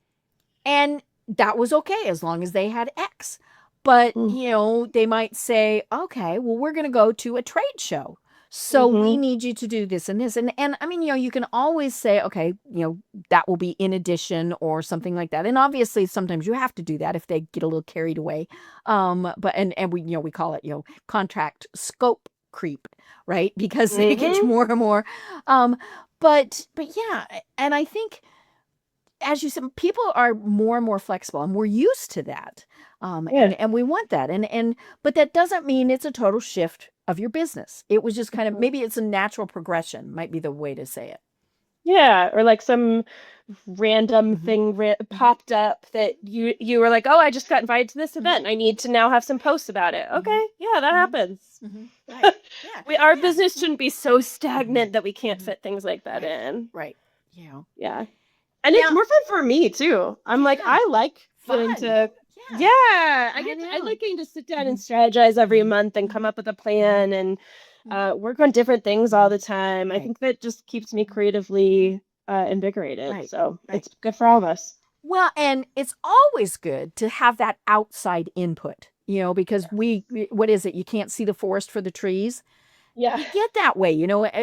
And that was okay as long as they had X. But, they might say, okay, well, we're going to go to a trade show. So we need you to do this and this. And I mean, you can always say, okay, that will be in addition or something like that. And obviously sometimes you have to do that if they get a little carried away. But we call it, contract scope creep, right? Because it gets more and more. But yeah, and I think, as you said, people are more and more flexible and we're used to that. And we want that. But that doesn't mean it's a total shift of your business. It was just kind of, maybe it's a natural progression might be the way to say it. Yeah. Or like some random thing popped up that you were like, oh, I just got invited to this event. I need to now have some posts about it. Okay. Yeah, that happens. Right. Yeah. Our business shouldn't be so stagnant that we can't fit things like that in. Right. Yeah. And it's more fun for me too. I'm like, I like getting to I like getting to sit down and strategize every month and come up with a plan and work on different things all the time. I think that just keeps me creatively invigorated. Right. So Right. it's good for all of us. Well, and it's always good to have that outside input, because what is it? You can't see the forest for the trees. Yeah. You get that way,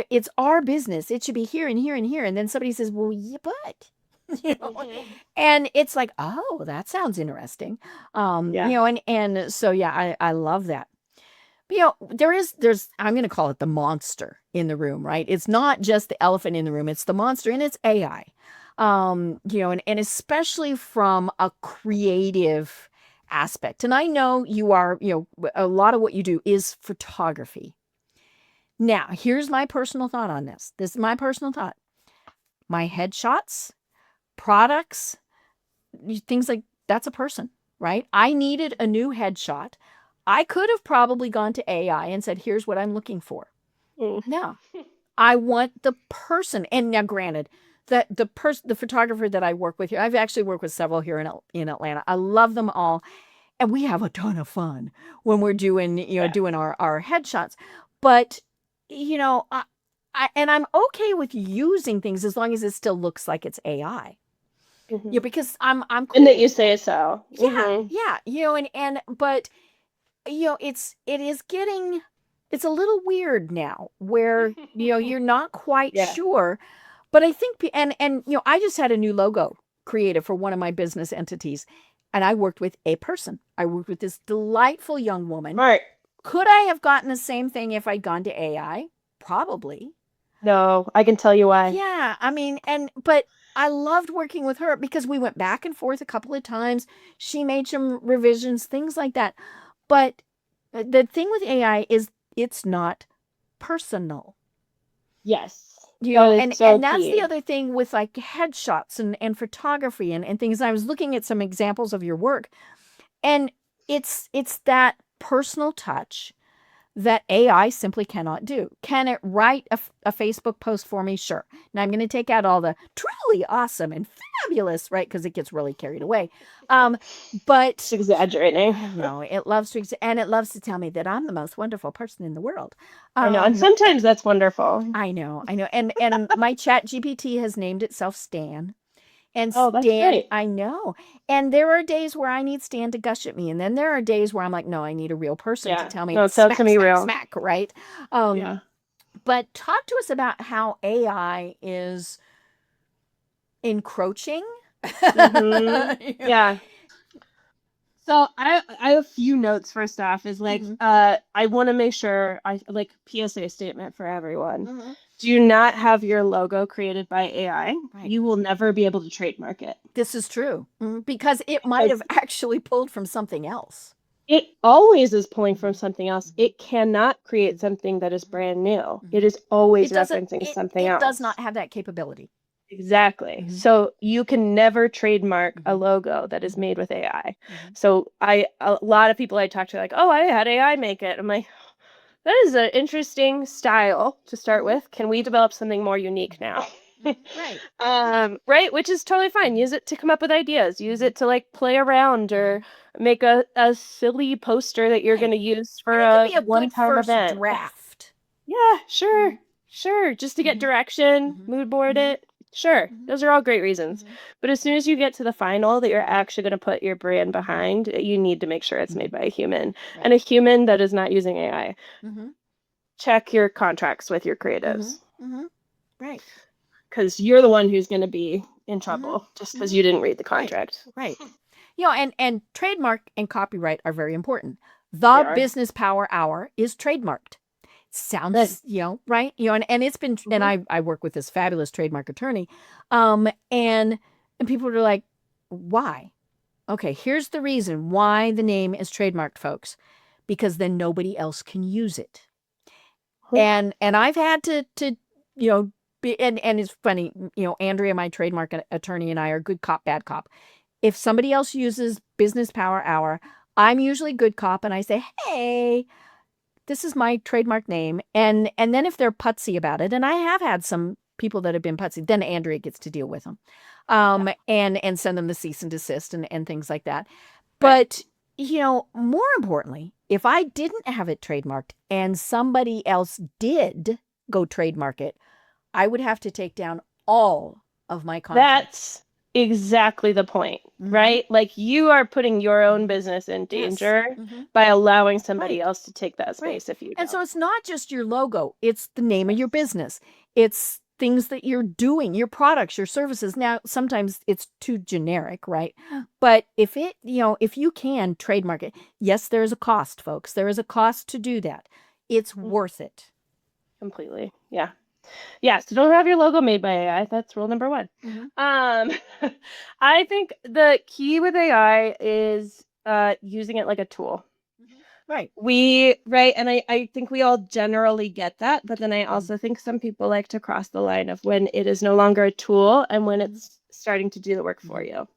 it's our business. It should be here and here and here. And then somebody says, well, yeah, but, and it's like, oh, that sounds interesting. Yeah. And so, yeah, I love that. But, I'm going to call it the monster in the room, right? It's not just the elephant in the room, it's the monster, and it's AI. And especially from a creative aspect. And I know you are, a lot of what you do is photography. Now, here's my personal thought on this. This is my personal thought. My headshots, products, things like that's a person, right? I needed a new headshot. I could have probably gone to AI and said, here's what I'm looking for. No, I want the person. And now, granted, that the photographer that I work with here, I've actually worked with several here in Atlanta. I love them all, and we have a ton of fun when we're doing doing our headshots. But and I'm okay with using things as long as it still looks like it's AI. Mm-hmm. Yeah, because I'm cool. And that you say so. Yeah, yeah, but it's a little weird now where you're not quite sure. But I think and I just had a new logo created for one of my business entities, and I worked with a person. I worked with this delightful young woman. Right. Could I have gotten the same thing if I'd gone to AI? Probably. No, I can tell you why. Yeah, I mean, but I loved working with her because we went back and forth a couple of times. She made some revisions, things like that. But the thing with AI is it's not personal. Yes. And so that's key. the other thing with like headshots and photography and things. I was looking at some examples of your work, and it's that personal touch that AI simply cannot do. Can it write a Facebook post for me? Sure. Now I'm going to take out all the truly awesome and fabulous, right? Because it gets really carried away. But It's exaggerating. I know it loves to, and it loves to tell me that I'm the most wonderful person in the world. I know, and sometimes that's wonderful. I know, and my Chat GPT has named itself Stan. And Oh, that's Stan, great. I know. And there are days where I need Stan to gush at me. And then there are days where I'm like, no, I need a real person to tell me No, tell it to me real. smack, right? Yeah. But talk to us about how AI is encroaching. Mm-hmm. Yeah. So I have a few notes. First off is like I want to make sure I like PSA statement for everyone. Do not have your logo created by AI. Right. You will never be able to trademark it. This is true because it might have actually pulled from something else. It always is pulling from something else. It cannot create something that is brand new. It is always referencing something else. It does not have that capability. Exactly. So you can never trademark a logo that is made with AI. So a lot of people I talk to are like, oh, I had AI make it. I'm like, that is an interesting style to start with. Can we develop something more unique now? Right. Right, which is totally fine. Use it to come up with ideas. Use it to like play around or make a silly poster that you're going to use for a one-time event. Draft. Yeah, sure. Sure, just to get direction, mood board it. Sure, those are all great reasons. But as soon as you get to the final that you're actually going to put your brand behind, you need to make sure it's made by a human. And a human that is not using AI. Check your contracts with your creatives. Right. Because you're the one who's going to be in trouble just because you didn't read the contract. Right. And trademark and copyright are very important. The Business Power Hour is trademarked. Sounds, right? And it's been, and I work with this fabulous trademark attorney. And people are like, why? Okay, here's the reason why the name is trademarked, folks, because then nobody else can use it. And I've had to be, and it's funny, Andrea, my trademark attorney, and I are good cop, bad cop. If somebody else uses Business Power Hour, I'm usually good cop, and I say, hey, this is my trademark name. And then if they're putsy about it, and I have had some people that have been putsy, then Andrea gets to deal with them and send them the cease and desist and things like that. But, more importantly, if I didn't have it trademarked and somebody else did go trademark it, I would have to take down all of my content. That's exactly the point, right? Like you are putting your own business in danger by allowing somebody else to take that space if you don't. And so it's not just your logo, it's the name of your business. It's things that you're doing, your products, your services. Now, sometimes it's too generic, right? But if it, if you can trademark it, yes, there is a cost, folks. There is a cost to do that. It's worth it. Completely. Yeah. Yeah, so don't have your logo made by AI. That's rule number 1. I think the key with AI is using it like a tool. Right. And I think we all generally get that, but then I also think some people like to cross the line of when it is no longer a tool and when it's starting to do the work for you.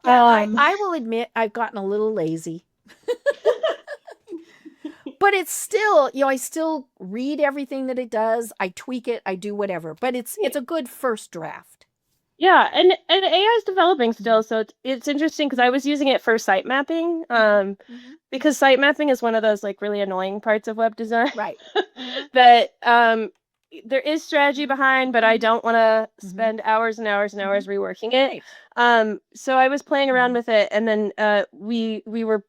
Yeah, I will admit I've gotten a little lazy. But it's still, I still read everything that it does. I tweak it. I do whatever. But it's a good first draft. Yeah, and AI is developing still, so it's interesting because I was using it for site mapping, because site mapping is one of those like really annoying parts of web design, right? That there is strategy behind, but I don't want to spend hours and hours and hours reworking it. So I was playing around with it, and then we were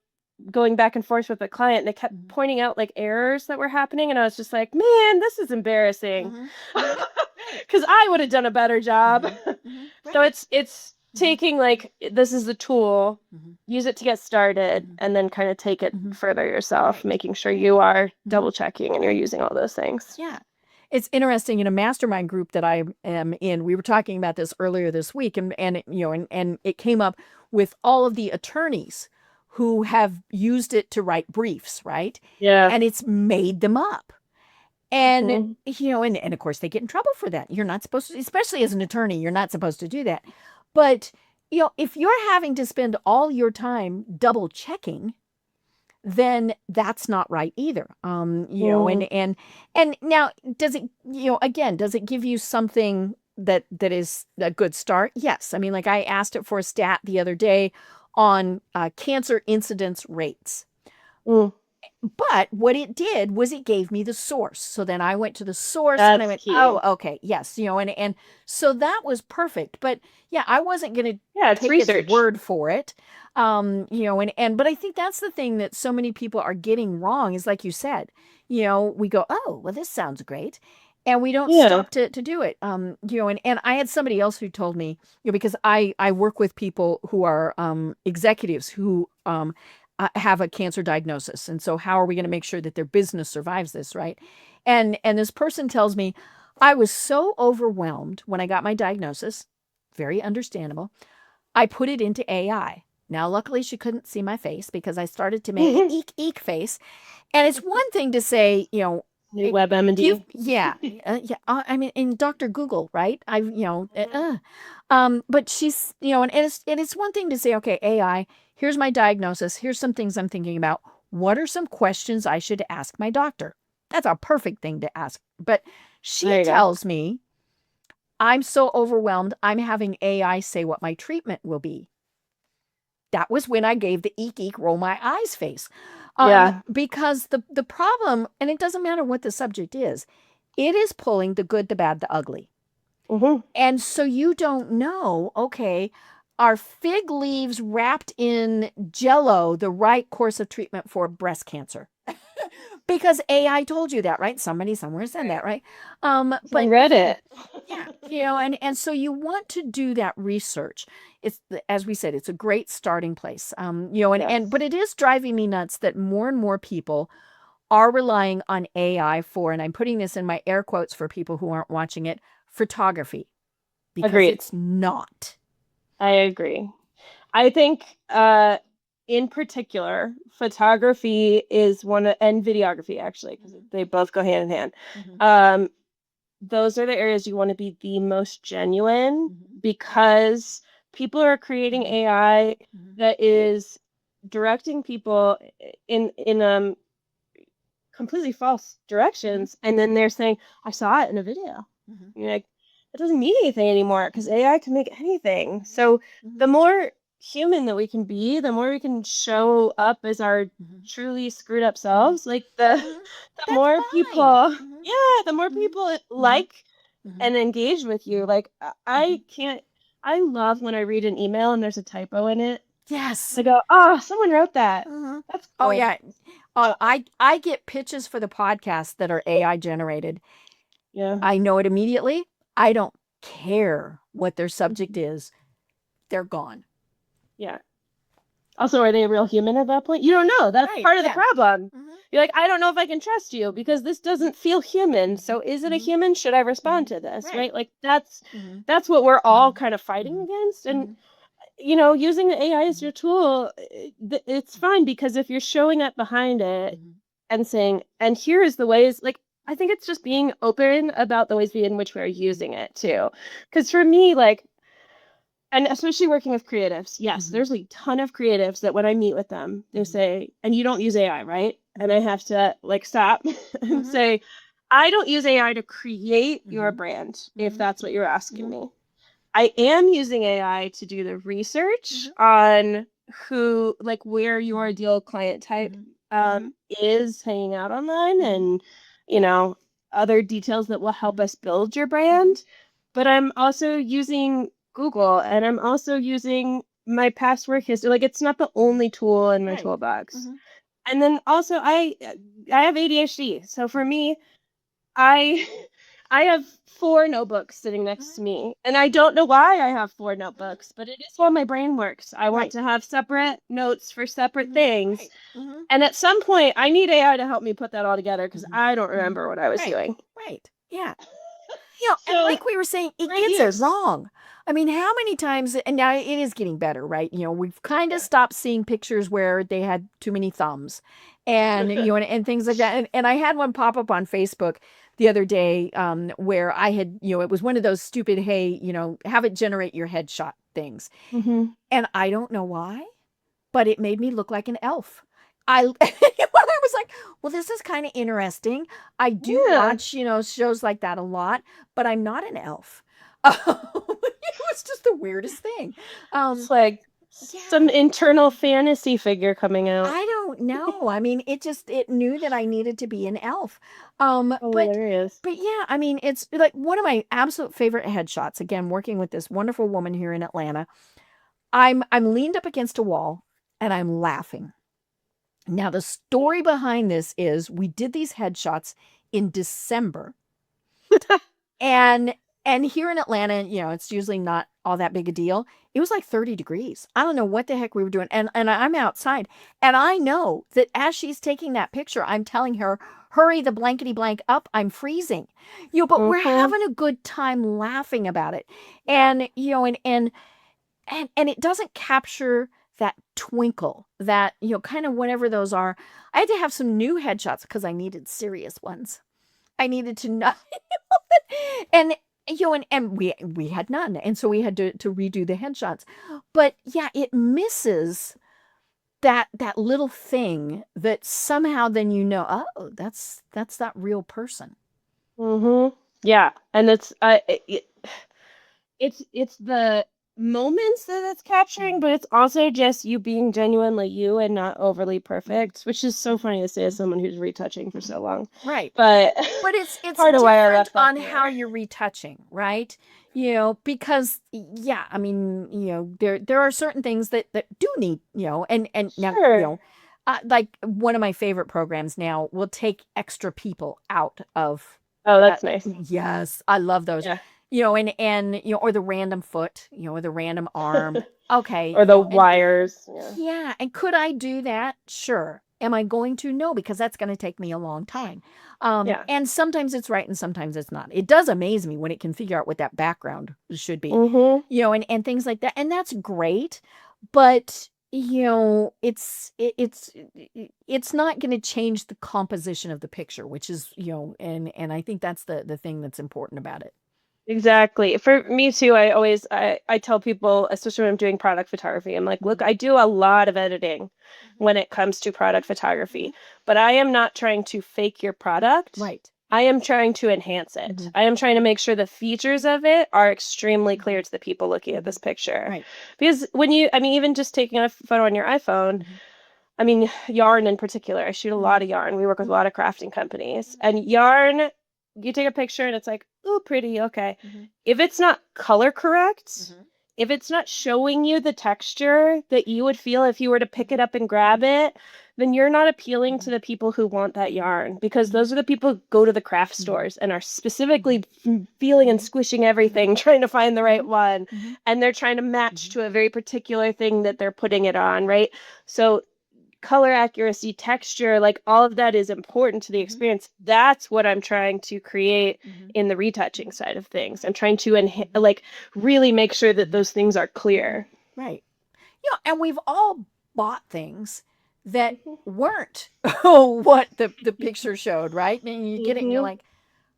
going back and forth with the client, and they kept pointing out like errors that were happening, and I was just like, man, this is embarrassing. Because I would have done a better job. So it's taking like, this is the tool, use it to get started, and then kind of take it further yourself, making sure you are double checking and you're using all those things. Yeah. It's interesting, in a mastermind group that I am in, we were talking about this earlier this week, and it came up with all of the attorneys who have used it to write briefs, right? Yeah. And it's made them up. And, and of course they get in trouble for that. You're not supposed to, especially as an attorney, you're not supposed to do that. But, if you're having to spend all your time double checking, then that's not right either. And now, does it, again, does it give you something that is a good start? Yes. I mean, like I asked it for a stat the other day on cancer incidence rates. But what it did was it gave me the source. So then I went to the source and I went, oh, okay, yes, and so that was perfect. But yeah, I wasn't going to take its word for it. But I think that's the thing that so many people are getting wrong is, like you said, we go, oh, well, this sounds great. And we don't stop to do it. And I had somebody else who told me, because I work with people who are executives who have a cancer diagnosis. And so how are we going to make sure that their business survives this, right? And this person tells me, I was so overwhelmed when I got my diagnosis, very understandable, I put it into AI. Now, luckily, she couldn't see my face because I started to make an eek face. And it's one thing to say, WebMD. I mean, in Dr. Google, right? But she's, and it's one thing to say, okay, AI, here's my diagnosis. Here's some things I'm thinking about. What are some questions I should ask my doctor? That's a perfect thing to ask. But she tells me, I'm so overwhelmed, I'm having AI say what my treatment will be. That was when I gave the eek, roll my eyes face. Because the problem, and it doesn't matter what the subject is, it is pulling the good, the bad, the ugly. And so you don't know, okay, are fig leaves wrapped in Jell-O the right course of treatment for breast cancer? Because AI told you that, right? Somebody somewhere said that, right? But Reddit. And so you want to do that research. It's, as we said, it's a great starting place. But it is driving me nuts that more and more people are relying on AI for, and I'm putting this in my air quotes for people who aren't watching it, photography. Because it's not. I agree. I think, in particular, photography is and videography, actually, because they both go hand in hand. Those are the areas you want to be the most genuine, because people are creating AI that is directing people in completely false directions, and then they're saying, I saw it in a video. You're like, that doesn't mean anything anymore because AI can make anything. So the more human that we can be, the more we can show up as our truly screwed up selves. Like the more people, the more people like and engage with you. Like I love when I read an email and there's a typo in it. Yes. I go, oh, someone wrote that. That's Oh cool. yeah. I get pitches for the podcast that are AI generated. Yeah. I know it immediately. I don't care what their subject is. They're gone. Yeah. Also, are they a real human at that point? You don't know. That's Right, part of the yeah. problem. You're like, I don't know if I can trust you because this doesn't feel human. So is it a human? Should I respond to this? Right? Like that's what we're all kind of fighting against. And using the AI as your tool, it's fine because if you're showing up behind it and saying, and here is the ways, like I think it's just being open about the ways in which we're using it too. Because for me, like, and especially working with creatives, yes, there's a ton of creatives that when I meet with them, they say, and you don't use AI, right? And I have to like stop and say, I don't use AI to create your brand, if that's what you're asking me. I am using AI to do the research on who, like where your ideal client type is hanging out online and, other details that will help us build your brand. But I'm also using Google and I'm also using my past work history. Like it's not the only tool in my toolbox. And then also I have ADHD. So for me, I I have 4 notebooks sitting next to me, and I don't know why I have 4 notebooks, but it is how my brain works. I want to have separate notes for separate things. And at some point, I need AI to help me put that all together because I don't remember what I was doing. Right. Yeah. And like we were saying, it gets it wrong. I mean, how many times, and now it is getting better, right? We've kind of stopped seeing pictures where they had too many thumbs and, and things like that. And I had one pop up on Facebook the other day where I had, it was one of those stupid, hey, have it generate your headshot things. And I don't know why, but it made me look like an elf. I was like, well, this is kind of interesting. I do watch, shows like that a lot, but I'm not an elf. It was just the weirdest thing. It's like some internal fantasy figure coming out. I don't know. I mean, it knew that I needed to be an elf. Hilarious. But yeah, I mean, it's like one of my absolute favorite headshots. Again, working with this wonderful woman here in Atlanta. I'm leaned up against a wall and I'm laughing. Now, the story behind this is we did these headshots in December. and here in Atlanta, it's usually not all that big a deal. It was like 30 degrees. I don't know what the heck we were doing. And I'm outside. And I know that as she's taking that picture, I'm telling her, hurry the blankety blank up. I'm freezing. But we're having a good time laughing about it. And, and it doesn't capture that twinkle, that, kind of whatever those are. I had to have some new headshots because I needed serious ones. I needed to know. and we had none. And so we had to redo the headshots. But yeah, it misses that little thing that somehow then oh, that's that real person. Yeah. And it's the moments that it's capturing, but it's also just you being genuinely you and not overly perfect, which is so funny to say as someone who's retouching for so long. Right. But it's part of why I different on how you're retouching, right? Because I mean, there are certain things that do need, and now, like one of my favorite programs now will take extra people out of. Oh, that's nice. Yes, I love those. Yeah. And or the random foot, or the random arm. Okay. Or the wires. Yeah. And could I do that? Sure. Am I going to? No, because that's going to take me a long time. And sometimes it's right and sometimes it's not. It does amaze me when it can figure out what that background should be, and things like that. And that's great. But, it's not going to change the composition of the picture, which is, and I think that's the thing that's important about it. Exactly. For me too, I tell people, especially when I'm doing product photography, I'm like, look, I do a lot of editing when it comes to product photography, but I am not trying to fake your product. Right. I am trying to enhance it. I am trying to make sure the features of it are extremely clear to the people looking at this picture. Right. Because even just taking a photo on your iPhone, I mean, yarn in particular, I shoot a lot of yarn. We work with a lot of crafting companies, and yarn, you take a picture and it's like, oh, pretty, okay. Mm-hmm. If it's not color correct, Mm-hmm. if it's not showing you the texture that you would feel if you were to pick it up and grab it, then you're not appealing to the people who want that yarn, because those are the people who go to the craft stores and are specifically feeling and squishing everything, trying to find the right one. Mm-hmm. And they're trying to match to a very particular thing that they're putting it on, right? So color accuracy, texture, like all of that is important to the experience. That's what I'm trying to create Mm-hmm. in the retouching side of things. I'm trying to like really make sure that those things are clear. Right. And we've all bought things that weren't what the picture showed, right? And you get it and you're like,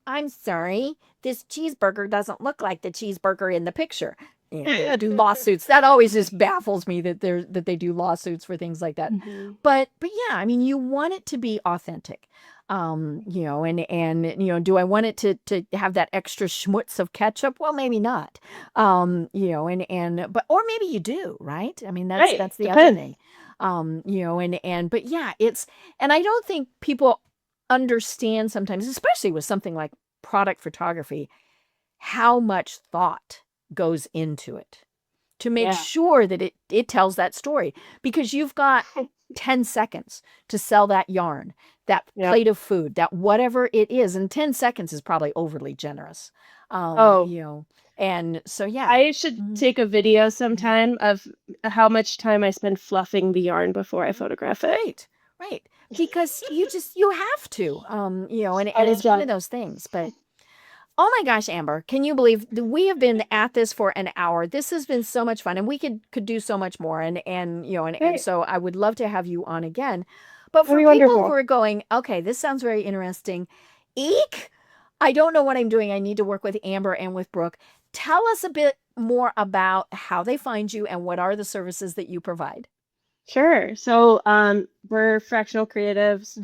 I'm sorry, this cheeseburger doesn't look like the cheeseburger in the picture. Yeah, do lawsuits. That always just baffles me that they do lawsuits for things like that. But yeah, I mean, you want it to be authentic. And do I want it to have that extra schmutz of ketchup? Well, maybe not. Or maybe you do, right? I mean, that's Right. the Depends. other thing. But yeah, and I don't think people understand sometimes, especially with something like product photography, how much thought goes into it to make Yeah. sure that it tells that story, because you've got 10 seconds to sell that yarn, that Yep. plate of food, that whatever it is. And 10 seconds is probably overly generous. And so, yeah. I should take a video sometime of how much time I spend fluffing the yarn before I photograph it. Right. Because you have to, and it's one of those things. But oh my gosh, Amber, can you believe we have been at this for an hour? This has been so much fun, and we could do so much more. And so I would love to have you on again. But for people who are going, okay, this sounds very interesting. Eek! I don't know what I'm doing. I need to work with Amber and with Brooke. Tell us a bit more about how they find you and what are the services that you provide. Sure. So we're fractional creatives.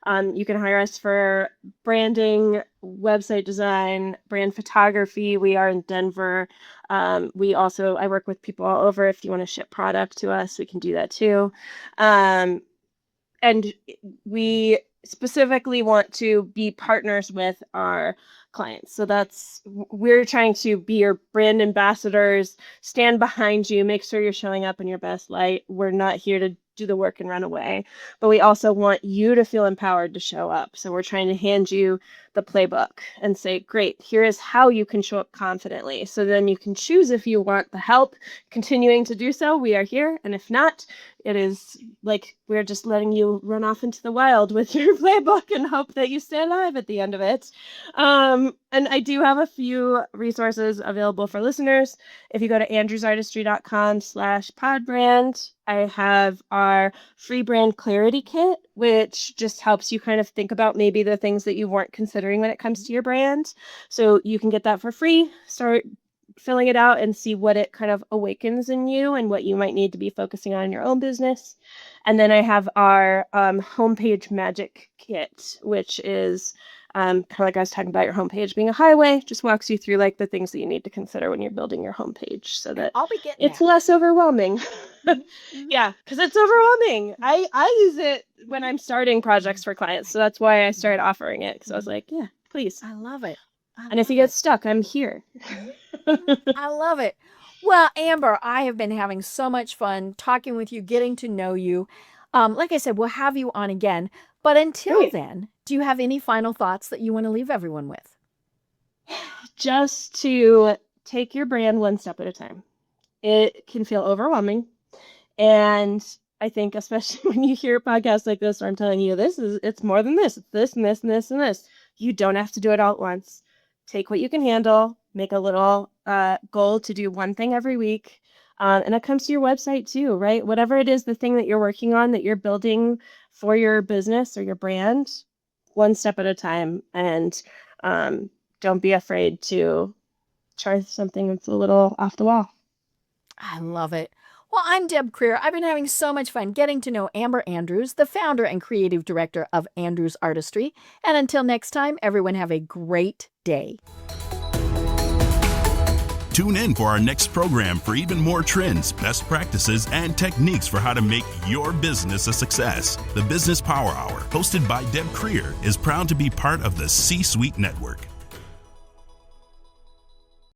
You can hire us for branding, website design, brand photography. We are in Denver. I work with people all over. If you want to ship product to us, we can do that too. And we specifically want to be partners with our clients. So we're trying to be your brand ambassadors, stand behind you, make sure you're showing up in your best light. We're not here to do the work and run away, but we also want you to feel empowered to show up. So we're trying to hand you the playbook and say, great, here is how you can show up confidently. So then you can choose if you want the help continuing to do so. We are here. And if not, it is like we're just letting you run off into the wild with your playbook and hope that you stay alive at the end of it. And I do have a few resources available for listeners. If you go to andrewsartistry.com/podbrand, I have our free brand clarity kit, which just helps you kind of think about maybe the things that you weren't considering when it comes to your brand. So you can get that for free. Start filling it out and see what it kind of awakens in you and what you might need to be focusing on in your own business. And then I have our homepage magic kit, which is kind of like I was talking about your homepage being a highway, just walks you through like the things that you need to consider when you're building your homepage so that I'll be getting it's less overwhelming. Yeah, because it's overwhelming. I use it when I'm starting projects for clients. So that's why I started offering it, because I was like, yeah, please. I love it. And if you get stuck, I'm here. I love it. Well, Amber, I have been having so much fun talking with you, getting to know you. Like I said, we'll have you on again. But until then, do you have any final thoughts that you want to leave everyone with? Just to take your brand one step at a time. It can feel overwhelming. And I think especially when you hear podcasts like this where I'm telling you it's more than this. It's this and this and this and this. You don't have to do it all at once. Take what you can handle. Make a little goal to do one thing every week. And it comes to your website too, right? Whatever it is, the thing that you're working on, that you're building for your business or your brand, one step at a time. And don't be afraid to try something that's a little off the wall. I love it. Well, I'm Deb Creer. I've been having so much fun getting to know Amber Andrews, the founder and creative director of Andrews Artistry. And until next time, everyone have a great day. Tune in for our next program for even more trends, best practices, and techniques for how to make your business a success. The Business Power Hour, hosted by Deb Creer, is proud to be part of the C-Suite Network.